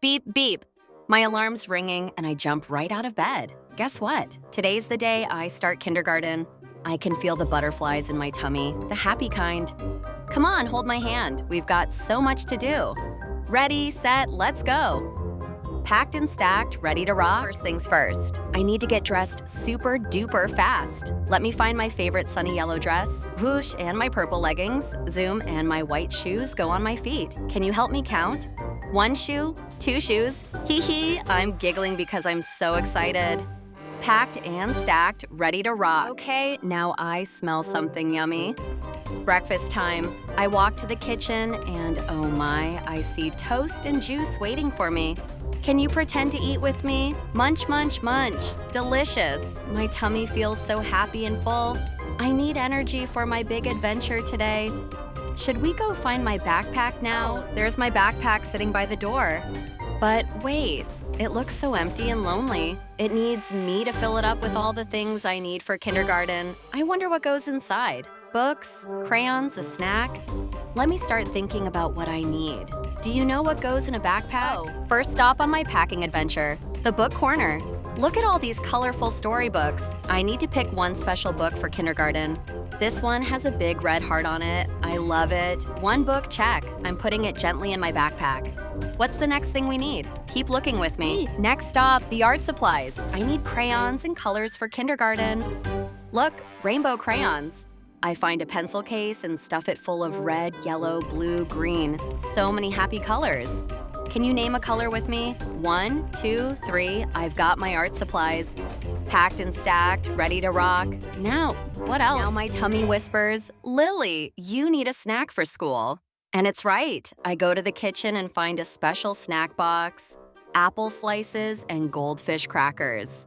Beep, beep. My alarm's ringing and I jump right out of bed. Guess what? Today's the day I start kindergarten. I can feel the butterflies in my tummy, the happy kind. Come on, hold my hand. We've got so much to do. Ready, set, let's go. Packed and stacked, ready to rock. First things first, I need to get dressed super duper fast. Let me find my favorite sunny yellow dress, whoosh, and my purple leggings, zoom, and my white shoes go on my feet. Can you help me count? 1 shoe, 2 shoes, hee hee, I'm giggling because I'm so excited. Packed and stacked, ready to rock. Okay, now I smell something yummy. Breakfast time. I walk to the kitchen and oh my, I see toast and juice waiting for me. Can you pretend to eat with me? Munch, munch, munch. Delicious. My tummy feels so happy and full. I need energy for my big adventure today. Should we go find my backpack now? There's my backpack sitting by the door. But wait, it looks so empty and lonely. It needs me to fill it up with all the things I need for kindergarten. I wonder what goes inside. Books, crayons, a snack? Let me start thinking about what I need. Do you know what goes in a backpack? First stop on my packing adventure, the book corner. Look at all these colorful storybooks. I need to pick one special book for kindergarten. This one has a big red heart on it. I love it. One book, check. I'm putting it gently in my backpack. What's the next thing we need? Keep looking with me. Next stop, the art supplies. I need crayons and colors for kindergarten. Look, rainbow crayons. I find a pencil case and stuff it full of red, yellow, blue, green. So many happy colors. Can you name a color with me? 1, 2, 3, I've got my art supplies. Packed and stacked, ready to rock. Now, what else? Now my tummy whispers, Lily, you need a snack for school. And it's right. I go to the kitchen and find a special snack box, apple slices, and goldfish crackers.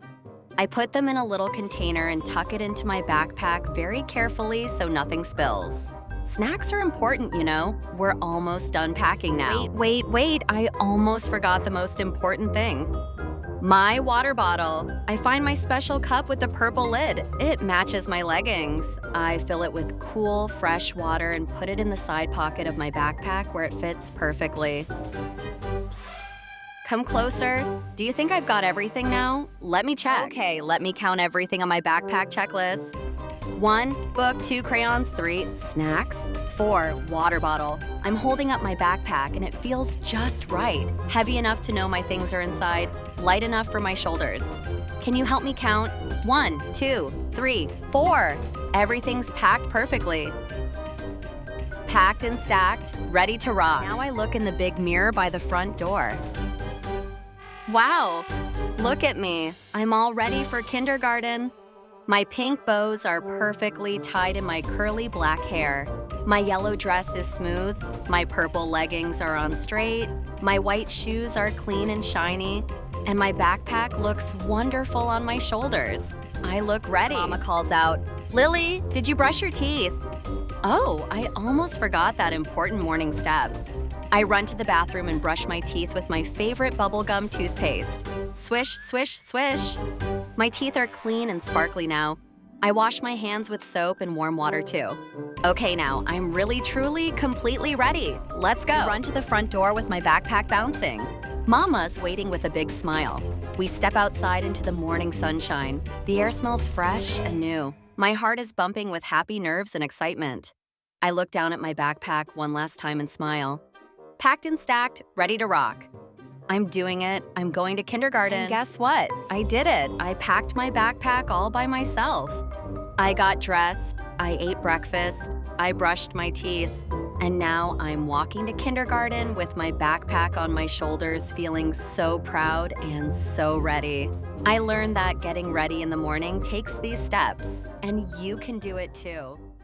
I put them in a little container and tuck it into my backpack very carefully so nothing spills. Snacks are important, you know. We're almost done packing now. Wait, I almost forgot the most important thing. My water bottle. I find my special cup with the purple lid. It matches my leggings. I fill it with cool, fresh water and put it in the side pocket of my backpack where it fits perfectly. Psst. Come closer. Do you think I've got everything now? Let me check. Okay, let me count everything on my backpack checklist. 1, book, 2 crayons, 3, snacks, 4, water bottle. I'm holding up my backpack and it feels just right. Heavy enough to know my things are inside, light enough for my shoulders. Can you help me count? 1, 2, 3, 4. Everything's packed perfectly. Packed and stacked, ready to rock. Now I look in the big mirror by the front door. Wow, look at me. I'm all ready for kindergarten. My pink bows are perfectly tied in my curly black hair. My yellow dress is smooth. My purple leggings are on straight. My white shoes are clean and shiny. And my backpack looks wonderful on my shoulders. I look ready. Mama calls out, Lily, did you brush your teeth? Oh, I almost forgot that important morning step. I run to the bathroom and brush my teeth with my favorite bubblegum toothpaste. Swish, swish, swish. My teeth are clean and sparkly now. I wash my hands with soap and warm water too. Okay now, I'm really truly completely ready. Let's go. I run to the front door with my backpack bouncing. Mama's waiting with a big smile. We step outside into the morning sunshine. The air smells fresh and new. My heart is bumping with happy nerves and excitement. I look down at my backpack one last time and smile. Packed and stacked, ready to rock. I'm doing it. I'm going to kindergarten. And guess what? I did it. I packed my backpack all by myself. I got dressed, I ate breakfast, I brushed my teeth, and now I'm walking to kindergarten with my backpack on my shoulders, feeling so proud and so ready. I learned that getting ready in the morning takes these steps, and you can do it too.